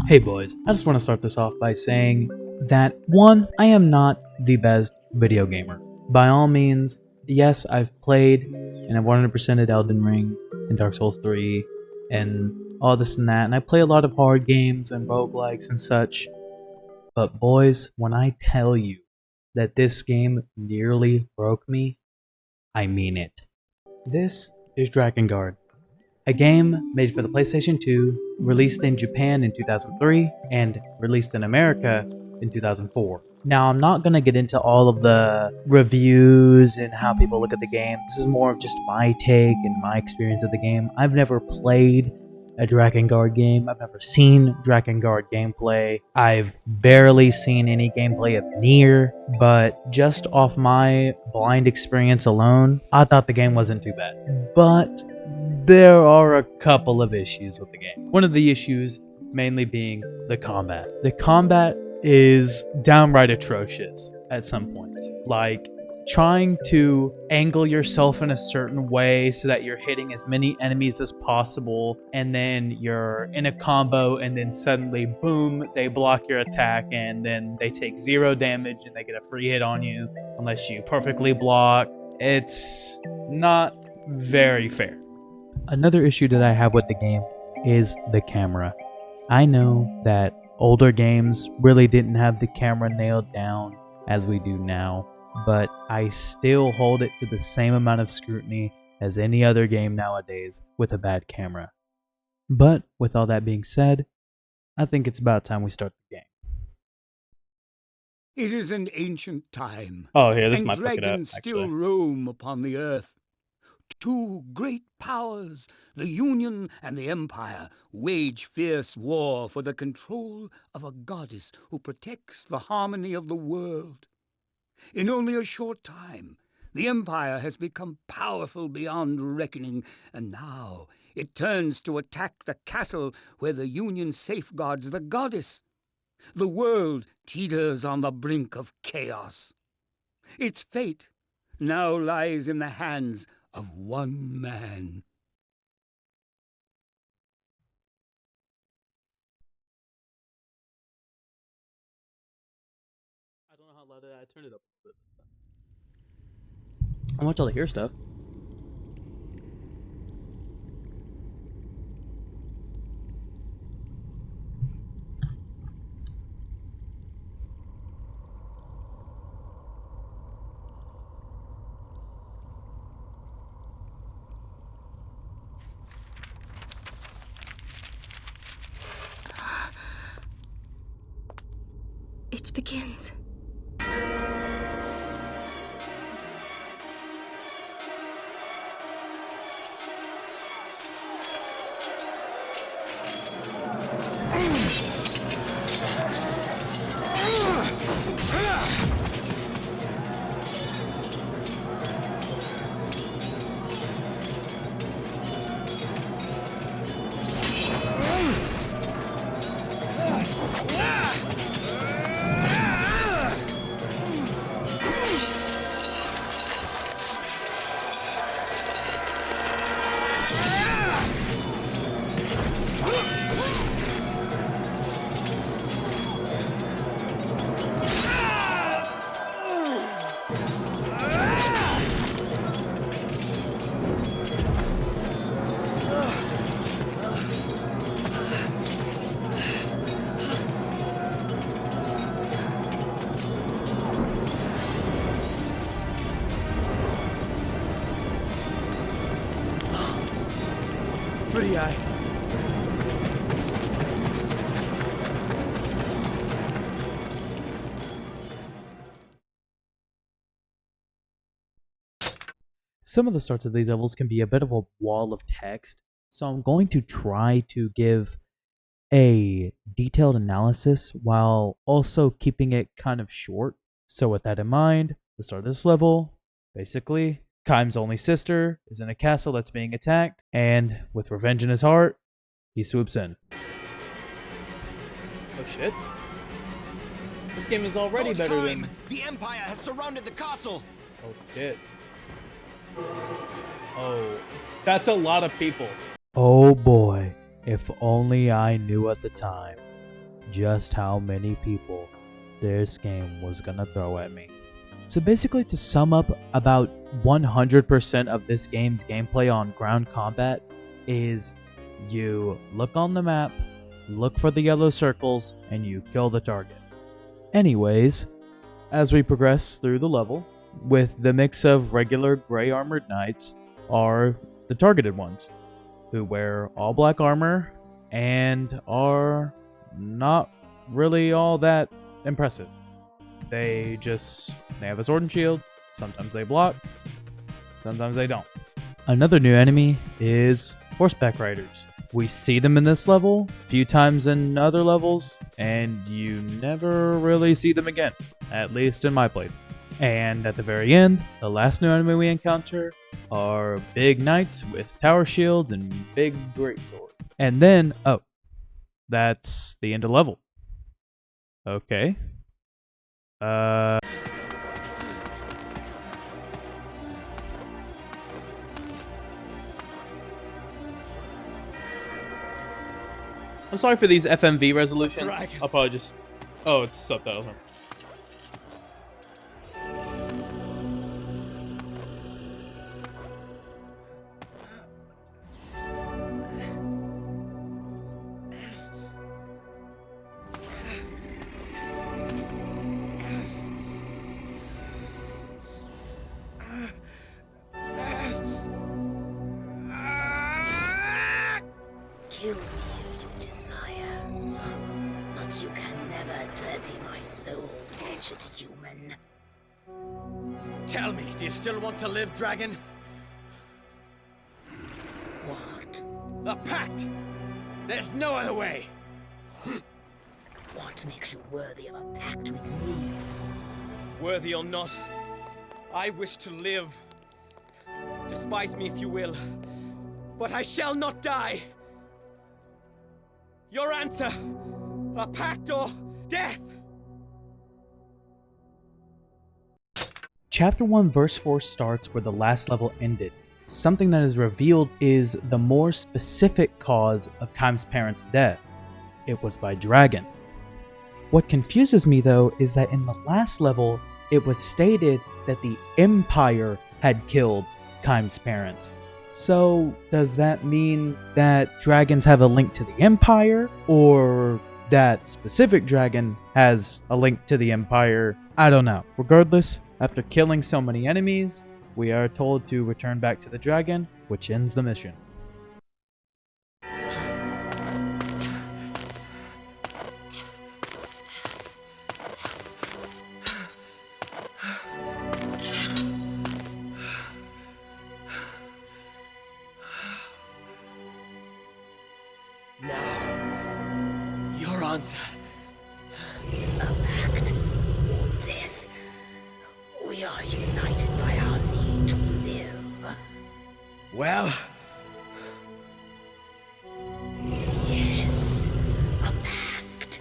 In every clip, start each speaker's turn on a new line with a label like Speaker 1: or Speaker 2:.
Speaker 1: Hey boys, I just want to start this off by saying that 1, I am not the best video gamer. By all means, yes, I've played and I've 100%ed Elden Ring and Dark Souls 3 and all this and that, and I play a lot of hard games and roguelikes and such. But boys, when I tell you that this game nearly broke me, I mean it. This is Drakengard, a game made for the PlayStation 2, released in Japan in 2003, and released in America in 2004. Now, I'm not going to get into all of the reviews and how people look at the game. This is more of just my take and my experience of the game. I've never played a Drakengard game. I've never seen Drakengard gameplay. I've barely seen any gameplay of Nier, but just off my blind experience alone, I thought the game wasn't too bad. But there are a couple of issues with the game. One of the issues mainly being the combat. The combat is downright atrocious at some points. Like, trying to angle yourself in a certain way so that you're hitting as many enemies as possible, and then you're in a combo, and then suddenly, boom, they block your attack, and then they take 0 damage, and they get a free hit on you, unless you perfectly block. It's not very fair. Another issue that I have with the game is the camera. I know that older games really didn't have the camera nailed down as we do now, but I still hold it to the same amount of scrutiny as any other game nowadays with a bad camera. But with all that being said, I think it's about time we start the game.
Speaker 2: It is an ancient time,
Speaker 1: Oh, here, this
Speaker 2: and
Speaker 1: might fuck it up,
Speaker 2: dragons still
Speaker 1: actually.
Speaker 2: roam upon the earth. 2 great powers, the Union and the Empire, wage fierce war for the control of a goddess who protects the harmony of the world. In only a short time, the Empire has become powerful beyond reckoning, and now it turns to attack the castle where the Union safeguards the goddess. The world teeters on the brink of chaos. Its fate now lies in the hands of one man.
Speaker 1: I don't know how loud I turned it up. I want y'all to hear stuff.
Speaker 3: It begins. Pretty eye.
Speaker 1: Some of the starts of these levels can be a bit of a wall of text, so I'm going to try to give a detailed analysis while also keeping it kind of short. So with that in mind, the start of this level, basically, Kaim's only sister is in a castle that's being attacked, and with revenge in his heart, he swoops in. Oh shit. This game is already
Speaker 3: Lord
Speaker 1: better
Speaker 3: Kaim,
Speaker 1: than...
Speaker 3: the Empire has surrounded the castle!
Speaker 1: Oh shit. Oh, that's a lot of people. Oh boy, if only I knew at the time just how many people this game was gonna throw at me. So basically, to sum up, about 100% of this game's gameplay on ground combat is you look on the map, look for the yellow circles, and you kill the target. Anyways, as we progress through the level, with the mix of regular gray armored knights are the targeted ones, who wear all black armor and are not really all that impressive. They have a sword and shield, sometimes they block, sometimes they don't. Another new enemy is horseback riders. We see them in this level, a few times in other levels, and you never really see them again, at least in my playthrough. And at the very end, the last new enemy we encounter are big knights with tower shields and big greatswords. And then, oh, that's the end of the level. Okay. I'm sorry for these FMV resolutions. I'll probably just... Oh, it's subtitles.
Speaker 4: Kill me if you desire, but you can never dirty my soul, wretched human.
Speaker 3: Tell me, do you still want to live, dragon?
Speaker 4: What?
Speaker 3: A pact! There's no other way!
Speaker 4: What makes you worthy of a pact with me?
Speaker 3: Worthy or not, I wish to live. Despise me if you will, but I shall not die! Your answer! A pact or death!
Speaker 1: Chapter 1 verse 4 starts where the last level ended. Something that is revealed is the more specific cause of Kaim's parents' death. It was by dragon. What confuses me though is that in the last level, it was stated that the Empire had killed Kaim's parents. So, does that mean that dragons have a link to the Empire? Or that specific dragon has a link to the Empire? I don't know. Regardless, after killing so many enemies, we are told to return back to the dragon, which ends the mission.
Speaker 3: Now, your answer.
Speaker 4: A pact or death? We are united by our need to live.
Speaker 3: Well,
Speaker 4: Yes, a pact.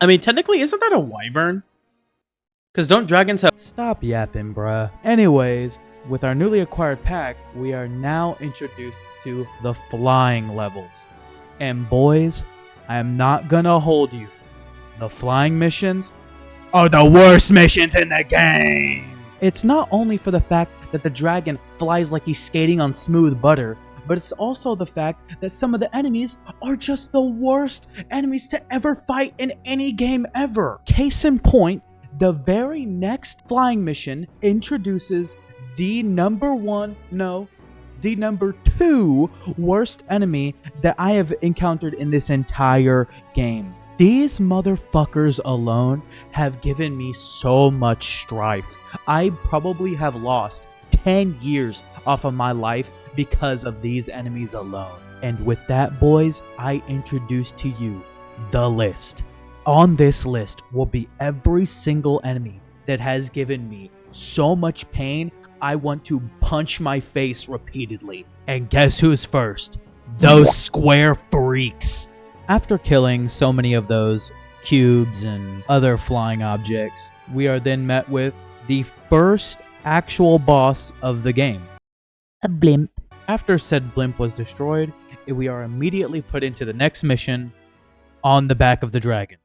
Speaker 1: I mean, technically, isn't that a wyvern? Because don't dragons have... Stop yapping, bruh. Anyways, with our newly acquired pack, we are now introduced to the flying levels. And boys, I am not gonna hold you. The flying missions are the worst missions in the game! It's not only for the fact that the dragon flies like he's skating on smooth butter, but it's also the fact that some of the enemies are just the worst enemies to ever fight in any game ever. Case in point, the very next flying mission introduces the number 2 worst enemy that I have encountered in this entire game. These motherfuckers alone have given me so much strife. I probably have lost 10 years off of my life because of these enemies alone. And with that, boys, I introduce to you the list. On this list will be every single enemy that has given me so much pain I want to punch my face repeatedly. And guess who's first? Those square freaks. After killing so many of those cubes and other flying objects, we are then met with the first actual boss of the game. A blimp. After said blimp was destroyed, we are immediately put into the next mission on the back of the dragon.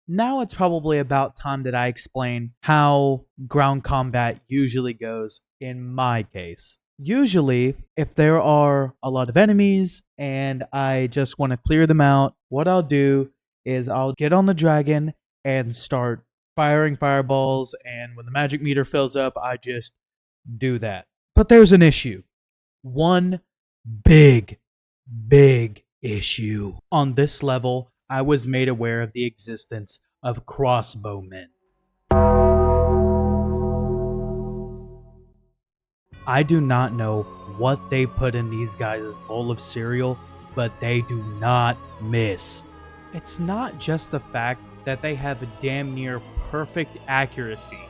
Speaker 1: Now it's probably about time that I explain how ground combat usually goes in my case. Usually, if there are a lot of enemies and I just want to clear them out, what I'll do is I'll get on the dragon and start firing fireballs, and when the magic meter fills up, I just do that. But there's an issue. One big issue. On this level, I was made aware of the existence of crossbowmen. I do not know what they put in these guys' bowl of cereal, but they do not miss. It's not just the fact that they have a damn near perfect accuracy,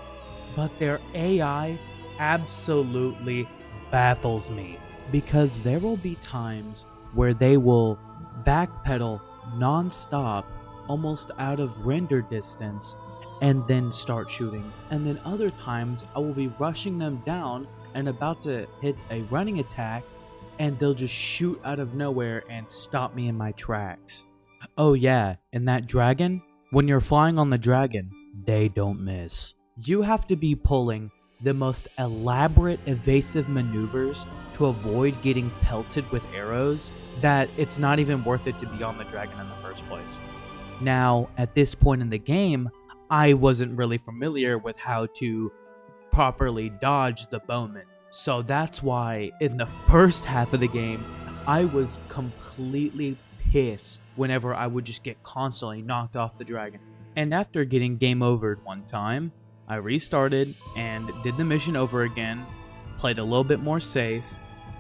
Speaker 1: but their AI absolutely baffles me, because there will be times where they will backpedal non-stop, almost out of render distance, and then start shooting. And then other times I will be rushing them down and about to hit a running attack, and they'll just shoot out of nowhere and stop me in my tracks. Oh yeah, and that dragon, when you're flying on the dragon, they don't miss. You have to be pulling the most elaborate evasive maneuvers to avoid getting pelted with arrows that it's not even worth it to be on the dragon in the first place. Now, at this point in the game, I wasn't really familiar with how to properly dodge the bowman. So that's why in the first half of the game, I was completely pissed whenever I would just get constantly knocked off the dragon. And after getting game overed one time, I restarted and did the mission over again, played a little bit more safe,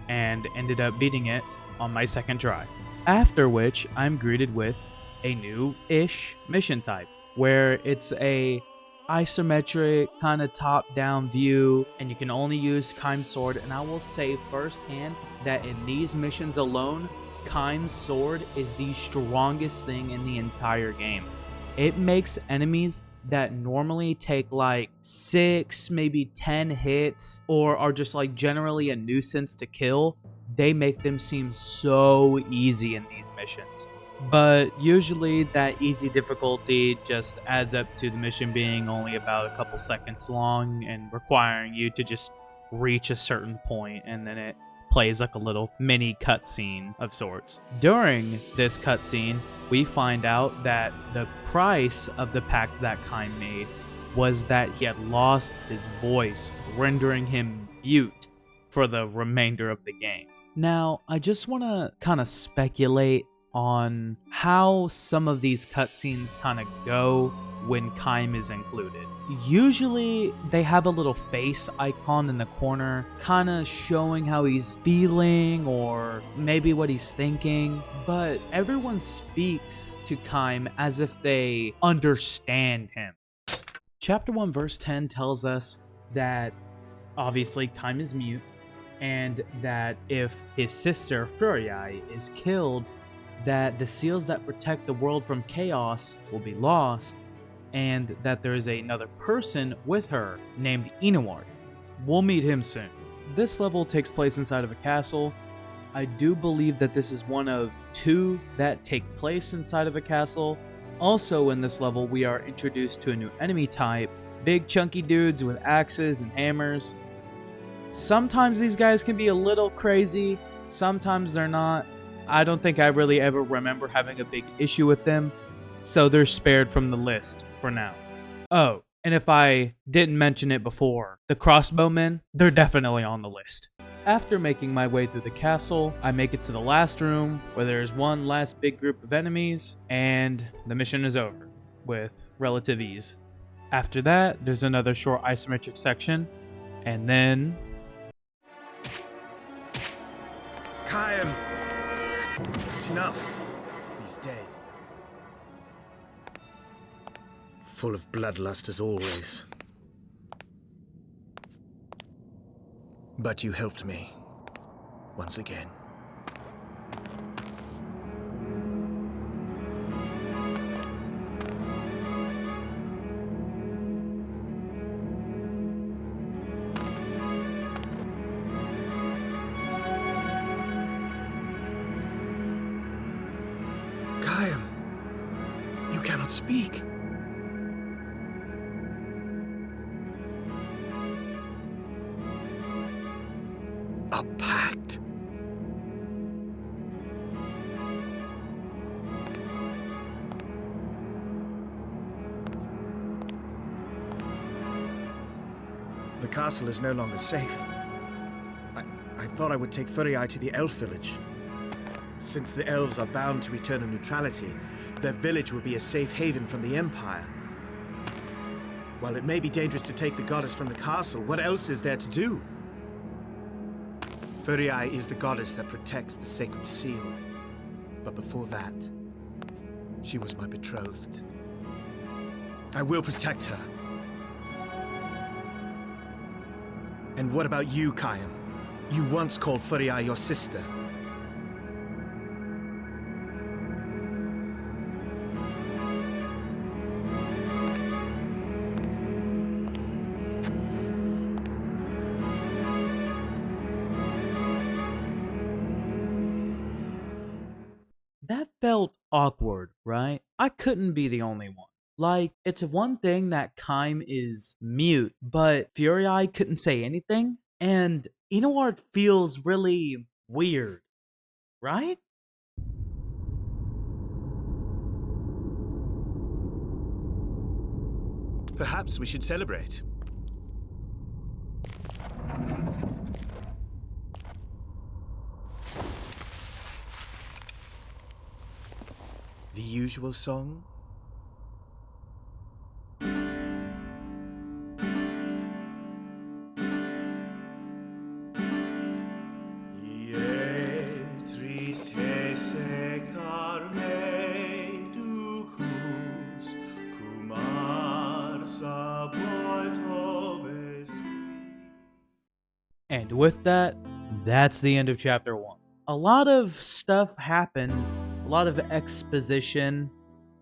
Speaker 1: and ended up beating it on my second try. After which, I'm greeted with a new-ish mission type, where it's a isometric kind of top-down view, and you can only use Kaim's sword. And I will say firsthand that in these missions alone, Kaim's sword is the strongest thing in the entire game. It makes enemies that normally take like 6, maybe 10 hits, or are just like generally a nuisance to kill, they make them seem so easy in these missions. But usually that easy difficulty just adds up to the mission being only about a couple seconds long and requiring you to just reach a certain point, and then it plays like a little mini cutscene of sorts. During this cutscene, we find out that the price of the pact that Kaim made was that he had lost his voice, rendering him mute for the remainder of the game. Now, I just want to kind of speculate on how some of these cutscenes kind of go when Kaim is included. Usually they have a little face icon in the corner kind of showing how he's feeling or maybe what he's thinking, but everyone speaks to Kaim as if they understand him. Chapter 1 verse 10 tells us that obviously Kaim is mute, and that if his sister Furiai is killed, that the seals that protect the world from chaos will be lost, and that there is another person with her named Inoward. We'll meet him soon. This level takes place inside of a castle. I do believe that this is one of 2 that take place inside of a castle. Also in this level, we are introduced to a new enemy type, big chunky dudes with axes and hammers. Sometimes these guys can be a little crazy, sometimes they're not. I don't think I really ever remember having a big issue with them, so they're spared from the list for now. Oh, and if I didn't mention it before, the crossbowmen, they're definitely on the list. After making my way through the castle, I make it to the last room where there's one last big group of enemies, and the mission is over with relative ease. After that, there's another short isometric section, and then...
Speaker 5: Chaim! It's enough. He's dead. Full of bloodlust as always. But you helped me. Once again. Chaim, you cannot speak. A pact? The castle is no longer safe. I thought I would take Furii to the elf village. Since the elves are bound to eternal neutrality, their village would be a safe haven from the Empire. While it may be dangerous to take the goddess from the castle, what else is there to do? Furii is the goddess that protects the sacred seal. But before that, she was my betrothed. I will protect her. And what about you, Chaim? You once called Furii your sister.
Speaker 1: That felt awkward, right? I couldn't be the only one. Like, it's one thing that Chaim is mute, but Furii couldn't say anything, and Inoward feels really weird, right?
Speaker 5: Perhaps we should celebrate. The usual song?
Speaker 1: And with that, that's the end of chapter 1. A lot of stuff happened, a lot of exposition,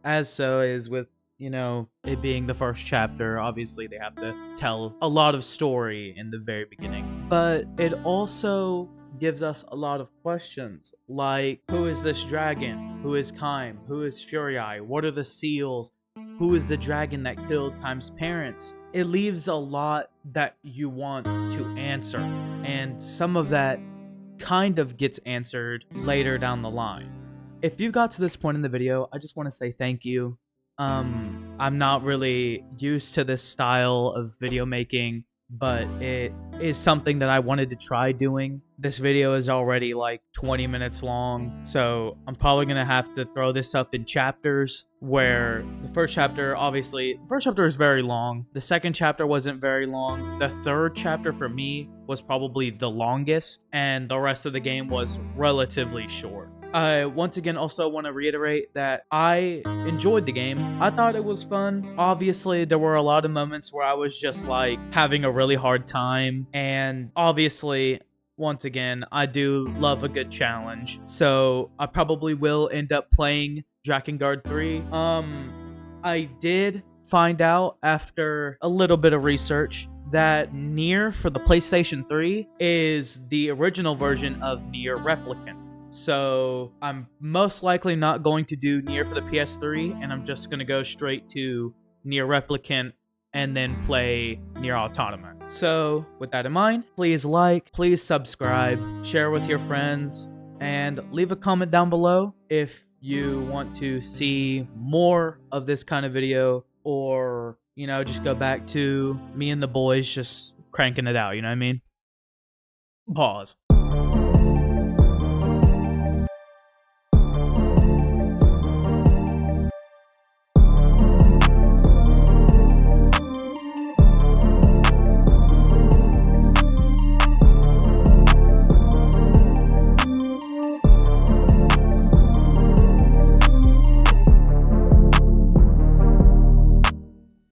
Speaker 1: as so is with, it being the first chapter. Obviously, they have to tell a lot of story in the very beginning. But it also gives us a lot of questions, like, who is this dragon? Who is Chaim? Who is Furii? What are the seals? Who is the dragon that killed Chaim's parents? It leaves a lot that you want to answer, and some of that kind of gets answered later down the line. If you got to this point in the video, I just want to say thank you. I'm not really used to this style of video making, but it is something that I wanted to try doing. This video is already like 20 minutes long, so I'm probably gonna have to throw this up in chapters, where the first chapter is very long. The second chapter wasn't very long. The third chapter for me was probably the longest, and the rest of the game was relatively short. I once again also want to reiterate that I enjoyed the game. I thought it was fun. Obviously, there were a lot of moments where I was just like having a really hard time, and obviously once again, I do love a good challenge. So I probably will end up playing Drakengard 3. I did find out after a little bit of research that Nier for the PlayStation 3 is the original version of Nier Replicant. So I'm most likely not going to do Nier for the PS3, and I'm just going to go straight to Nier Replicant and then play Nier Automata. So with that in mind, please like, please subscribe, share with your friends, and leave a comment down below if you want to see more of this kind of video, or, you know, just go back to me and the boys just cranking it out, you know what I mean? Pause.